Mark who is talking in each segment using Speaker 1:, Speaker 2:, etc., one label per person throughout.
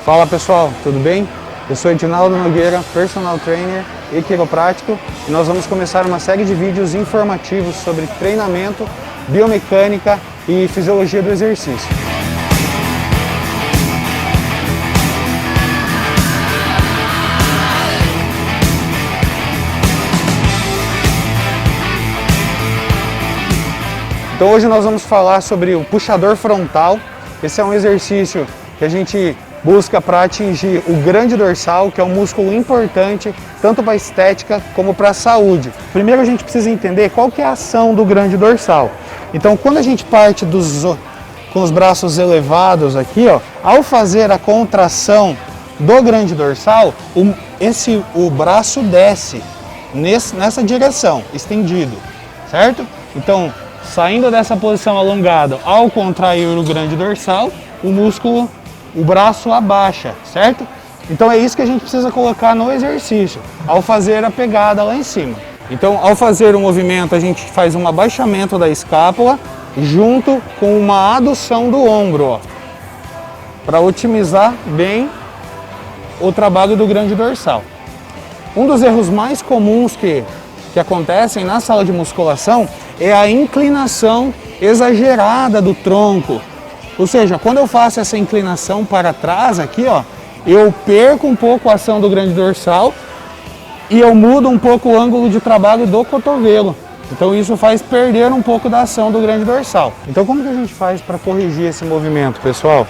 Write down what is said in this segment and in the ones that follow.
Speaker 1: Fala pessoal, tudo bem? Eu sou Edinaldo Nogueira, personal trainer e quiroprático, e nós vamos começar uma série de vídeos informativos sobre treinamento, biomecânica e fisiologia do exercício. Então hoje nós vamos falar sobre o puxador frontal. Esse é um exercício que a gente busca para atingir o grande dorsal, que é um músculo importante tanto para a estética como para a saúde. Primeiro a gente precisa entender qual que é a ação do grande dorsal. Então quando a gente parte com os braços elevados aqui, ó, ao fazer a contração do grande dorsal, o braço desce nessa direção, estendido, certo? Então, saindo dessa posição alongada, ao contrair o grande dorsal, o braço abaixa, certo? Então é isso que a gente precisa colocar no exercício, ao fazer a pegada lá em cima. Então, ao fazer o movimento, a gente faz um abaixamento da escápula junto com uma adução do ombro, ó, para otimizar bem o trabalho do grande dorsal. Um dos erros mais comuns que acontecem na sala de musculação é a inclinação exagerada do tronco. Ou seja, quando eu faço essa inclinação para trás aqui, ó, eu perco um pouco a ação do grande dorsal e eu mudo um pouco o ângulo de trabalho do cotovelo. Então isso faz perder um pouco da ação do grande dorsal. Então como que a gente faz para corrigir esse movimento, pessoal?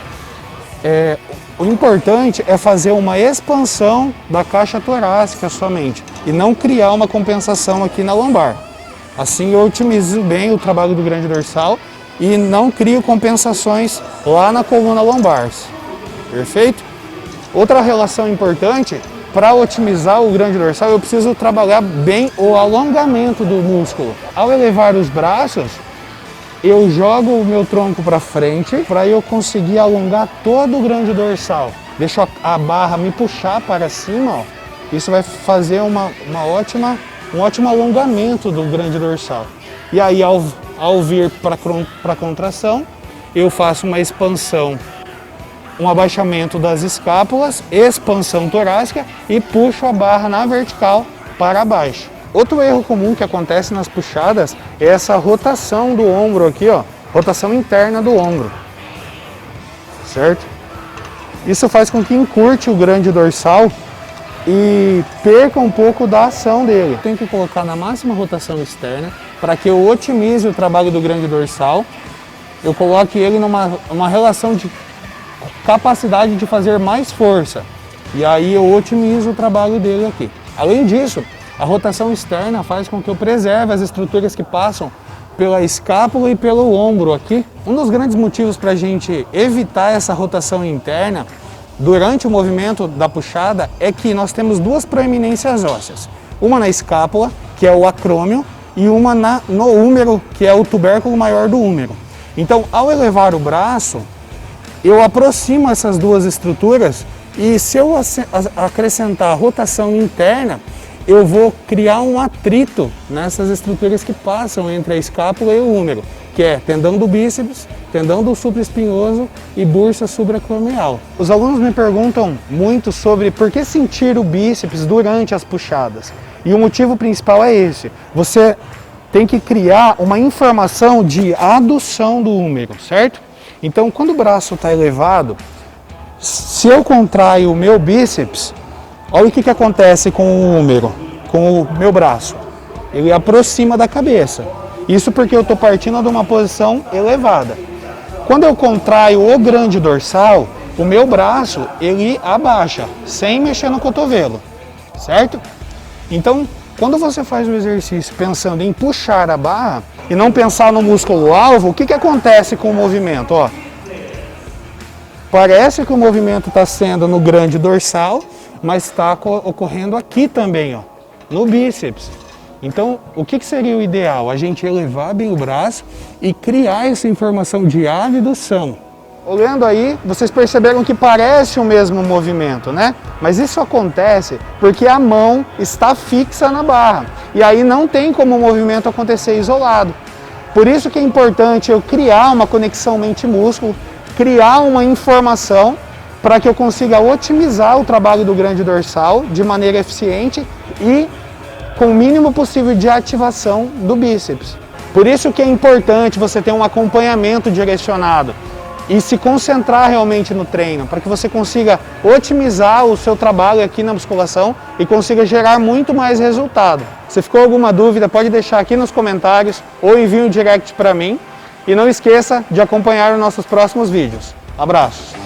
Speaker 1: O importante é fazer uma expansão da caixa torácica somente e não criar uma compensação aqui na lombar. Assim eu otimizo bem o trabalho do grande dorsal e não crio compensações lá na coluna lombar. Perfeito? Outra relação importante, para otimizar o grande dorsal, eu preciso trabalhar bem o alongamento do músculo. Ao elevar os braços, eu jogo o meu tronco para frente para eu conseguir alongar todo o grande dorsal. Deixo a barra me puxar para cima, ó. Isso vai fazer um ótimo alongamento do grande dorsal. E aí, ao vir para a contração, eu faço uma expansão, um abaixamento das escápulas, expansão torácica e puxo a barra na vertical para baixo. Outro erro comum que acontece nas puxadas é essa rotação do ombro aqui, ó, rotação interna do ombro, certo? Isso faz com que encurte o grande dorsal e perca um pouco da ação dele. Tem que colocar na máxima rotação externa para que eu otimize o trabalho do grande dorsal, eu coloque ele numa relação de capacidade de fazer mais força e aí eu otimizo o trabalho dele aqui. Além disso, a rotação externa faz com que eu preserve as estruturas que passam pela escápula e pelo ombro aqui. Um dos grandes motivos para a gente evitar essa rotação interna durante o movimento da puxada é que nós temos duas proeminências ósseas. Uma na escápula, que é o acrômio, e uma no húmero, que é o tubérculo maior do húmero. Então, ao elevar o braço, eu aproximo essas duas estruturas e se eu acrescentar rotação interna, eu vou criar um atrito nessas estruturas que passam entre a escápula e o húmero, que é tendão do bíceps, tendão do supraespinhoso e bursa supracromial. Os alunos me perguntam muito sobre por que sentir o bíceps durante as puxadas. E o motivo principal é esse. Você tem que criar uma informação de adução do húmero, certo? Então, quando o braço está elevado, se eu contraio o meu bíceps, olha o que acontece com o húmero, com o meu braço. Ele aproxima da cabeça. Isso porque eu estou partindo de uma posição elevada. Quando eu contraio o grande dorsal, o meu braço ele abaixa, sem mexer no cotovelo, certo? Então, quando você faz o exercício pensando em puxar a barra e não pensar no músculo-alvo, o que acontece com o movimento? Ó, parece que o movimento está sendo no grande dorsal, mas está ocorrendo aqui também, ó, no bíceps. Então, o que seria o ideal? A gente elevar bem o braço e criar essa informação de abdução. Olhando aí, vocês perceberam que parece o mesmo movimento, né? Mas isso acontece porque a mão está fixa na barra. E aí não tem como o movimento acontecer isolado. Por isso que é importante eu criar uma conexão mente-músculo, criar uma informação para que eu consiga otimizar o trabalho do grande dorsal de maneira eficiente e com o mínimo possível de ativação do bíceps. Por isso que é importante você ter um acompanhamento direcionado e se concentrar realmente no treino, para que você consiga otimizar o seu trabalho aqui na musculação e consiga gerar muito mais resultado. Se ficou alguma dúvida, pode deixar aqui nos comentários ou envie um direct para mim. E não esqueça de acompanhar os nossos próximos vídeos. Abraços!